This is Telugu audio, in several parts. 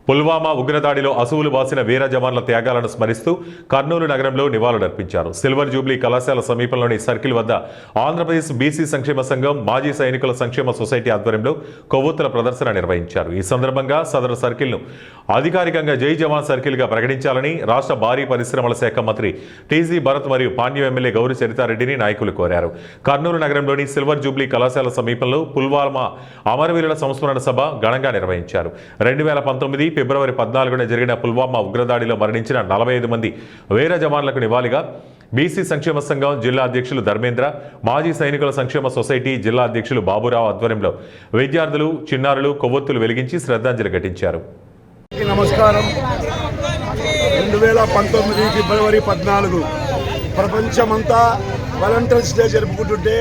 పుల్వామా ఉగ్రదాడిలో అసువులు బాసిన వీర జవాన్ల త్యాగాలను స్మరిస్తూ కర్నూలు నగరంలో నివాళులర్పించారు. సిల్వర్ జూబ్లీ కళాశాల సమీపంలోని సర్కిల్ వద్ద ఆంధ్రప్రదేశ్ బీసీ సంక్షేమ సంఘం మాజీ సైనికుల సంక్షేమ సొసైటీ ఆధ్వర్యంలో కొవ్వొత్తుల ప్రదర్శన నిర్వహించారు. ఈ సందర్భంగా సదరు సర్కిల్ను అధికారికంగా జై జవాన్ సర్కిల్గా ప్రకటించాలని రాష్ట్ర భారీ పరిశ్రమల శాఖ మంత్రి టీజీ భరత్ మరియు పాణ్యం ఎమ్మెల్యే గౌరి చరితారెడ్డిని నాయకులు కోరారు. కర్నూలు నగరంలోని సిల్వర్ జూబ్లీ కళాశాల సమీపంలో పుల్వామా అమరవీరుల సంస్మరణ సభ ఘనంగా నిర్వహించారు. 2019 ఫిబ్రవరి 14న జరిగిన పుల్వామా ఉగ్రదాడిలో మరణించిన 45 మంది వీర జవాన్లకు నివాళిగా బీసీ సంక్షేమ సంఘం జిల్లా అధ్యక్షులు ధర్మేంద్ర, మాజీ సైనికుల సంక్షేమ సొసైటీ జిల్లా అధ్యక్షులు బాబురావు ఆధ్వర్యంలో విద్యార్థులు, చిన్నారులు కొవ్వొత్తులు వెలిగించి శ్రద్ధాంజలి ఘటించారు. నమస్కారం. 2019 ఫిబ్రవరి 14 ప్రపంచమంతా వాలంటీర్స్ డే జరుపుకుంటుంటే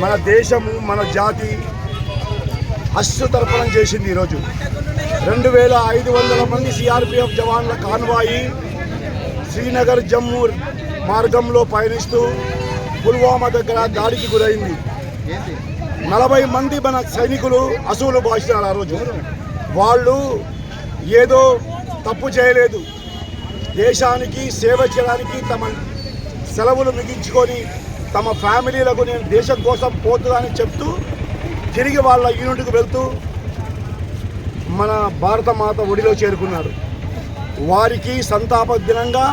మన దేశము, మన జాతి అశ్రుతర్పణం చేసింది. ఈరోజు 2500 మంది సిఆర్పిఎఫ్ జవాన్ల కాన్వాయి శ్రీనగర్ జమ్మూ మార్గంలో పయనిస్తూ పుల్వామా దగ్గర దాడికి గురైంది. 40 మంది మన సైనికులు అసువులు బాసినారు. ఆ రోజు వాళ్ళు ఏదో తప్పు చేయలేదు, దేశానికి సేవ చేయడానికి తమ సెలవులు మిగించుకొని తమ ఫ్యామిలీలకు నేను దేశం కోసం పోతుందని చెప్తూ తిరిగి వాళ్ళ యూనిట్కు వెళ్తూ మన భారతమాత ఒడిలో చేరుకున్నారు. వారికి సంతాప దినంగా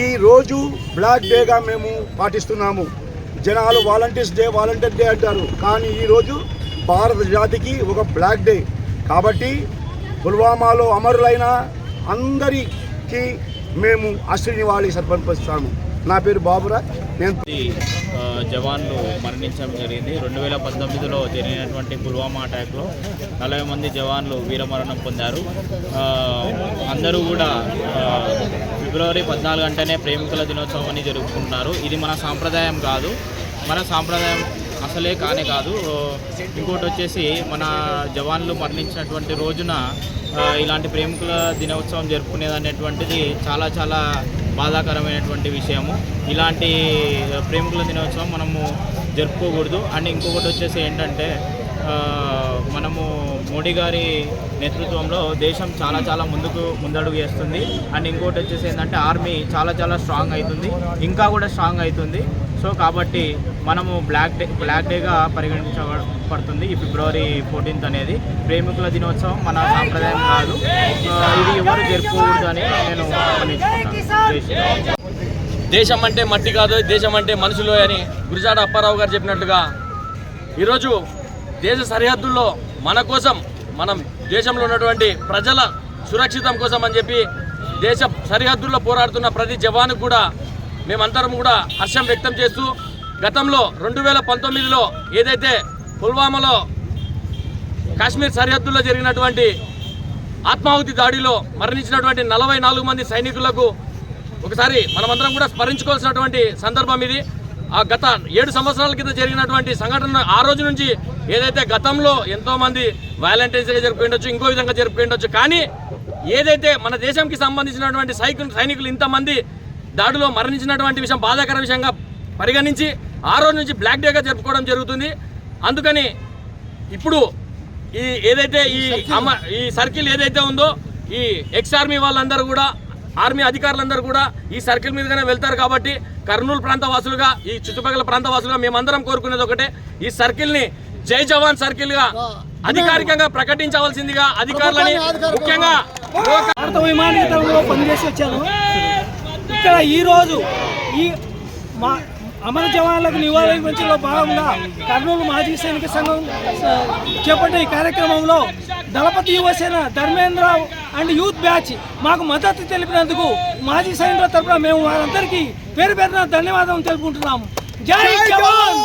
ఈరోజు బ్లాక్ డేగా మేము పాటిస్తున్నాము. జనాలు వాలంటీర్స్ డే, వాలంటీర్ డే అంటారు, కానీ ఈరోజు భారత జాతికి ఒక బ్లాక్ డే. కాబట్టి పుల్వామాలో అమరులైన అందరికీ మేము అశ్రునివాళి సమర్పిస్తాము. నా పేరు బాబురా. నేను జవాన్లు మరణించడం జరిగింది. 2019లో జరిగినటువంటి పుల్వామా అటాక్లో 40 మంది జవాన్లు వీరమరణం పొందారు. అందరూ కూడా ఫిబ్రవరి 14 అంటేనే ప్రేమికుల దినోత్సవం అని జరుపుకుంటున్నారు. ఇది మన సాంప్రదాయం కాదు, మన సాంప్రదాయం అసలే కానే కాదు. ఇంకోటి వచ్చేసి మన జవాన్లు మరణించినటువంటి రోజున ఇలాంటి ప్రేమికుల దినోత్సవం జరుపుకునేది అనేటువంటిది చాలా చాలా బాధాకరమైనటువంటి విషయము. ఇలాంటి ప్రేమికుల దినోత్సవం మనము జరుపుకోకూడదు. అండ్ ఇంకొకటి వచ్చేసి ఏంటంటే మనము మోడీ గారి నేతృత్వంలో దేశం చాలా చాలా ముందడుగు వేస్తుంది. అండ్ ఇంకోటి వచ్చేసి ఏంటంటే ఆర్మీ చాలా చాలా స్ట్రాంగ్ అవుతుంది, ఇంకా కూడా స్ట్రాంగ్ అవుతుంది. సో కాబట్టి మనము బ్లాక్ డేగా పరిగణించబడుతుంది ఈ ఫిబ్రవరి 14 అనేది. ప్రేమికుల దినోత్సవం మన సాంప్రదాయం కాదు, ఇది ఎవరు జరుపుకోకూడదు అని నేను గమనించుకుంటున్నాను. దేశం అంటే మట్టి కాదు, దేశం అంటే మనుషులు అని గురజాడ అప్పారావు గారు చెప్పినట్టుగా ఈరోజు దేశ సరిహద్దుల్లో మన కోసం, మనం దేశంలో ఉన్నటువంటి ప్రజల సురక్షితం కోసం అని చెప్పి దేశ సరిహద్దుల్లో పోరాడుతున్న ప్రతి జవానుకు కూడా మేమందరం కూడా హర్షం వ్యక్తం చేస్తూ, గతంలో 2019లో ఏదైతే పుల్వామాలో కాశ్మీర్ సరిహద్దుల్లో జరిగినటువంటి ఆత్మాహుతి దాడిలో మరణించినటువంటి 44 మంది సైనికులకు ఒకసారి మనమందరం కూడా స్మరించుకోవాల్సినటువంటి సందర్భం ఇది. ఆ గత 7 సంవత్సరాల కింద జరిగినటువంటి సంఘటన, ఆ రోజు నుంచి ఏదైతే గతంలో ఎంతోమంది వాలంటీర్స్గా జరుపుకుండొచ్చు, ఇంకో విధంగా జరుపుకుండొచ్చు, కానీ ఏదైతే మన దేశంకి సంబంధించినటువంటి సైనికులు ఇంతమంది దాడిలో మరణించినటువంటి విషయం బాధాకర విషయంగా పరిగణించి ఆ రోజు నుంచి బ్లాక్ డేగా జరుపుకోవడం జరుగుతుంది. అందుకని ఇప్పుడు ఏదైతే ఈ సర్కిల్ ఏదైతే ఉందో, ఈ ఎక్స్ ఆర్మీ వాళ్ళందరూ కూడా, ఆర్మీ అధికారులందరూ కూడా ఈ సర్కిల్ మీదగానే వెళ్తారు. కాబట్టి కర్నూలు ప్రాంతవాసులుగా, ఈ చుట్టుపక్కల ప్రాంతవాసులుగా మేమందరం కోరుకునేది ఒకటే, ఈ సర్కిల్ని జై జవాన్ సర్కిల్గా అధికారికంగా ప్రకటించవలసిందిగా అధికారులని, ముఖ్యంగా భారత విమానాశ్రయంలో పనిచేసి వచ్చాను. ఇక్కడ ఈరోజు ఈ అమర జవాన్లకు నివాళులర్పించడంలో భాగంగా కర్నూలు మాజీ సైనిక సంఘం చేపట్టే ఈ కార్యక్రమంలో దళపతి Yuvasena, Dharmendra and youth batch మాకు మద్దతు తెలిపినందుకు మాజీ సైనికుల తరఫున మేము వారందరికీ పేరు పేరున ధన్యవాదాలు తెలుపుకుంటున్నాము. జై జవాన్.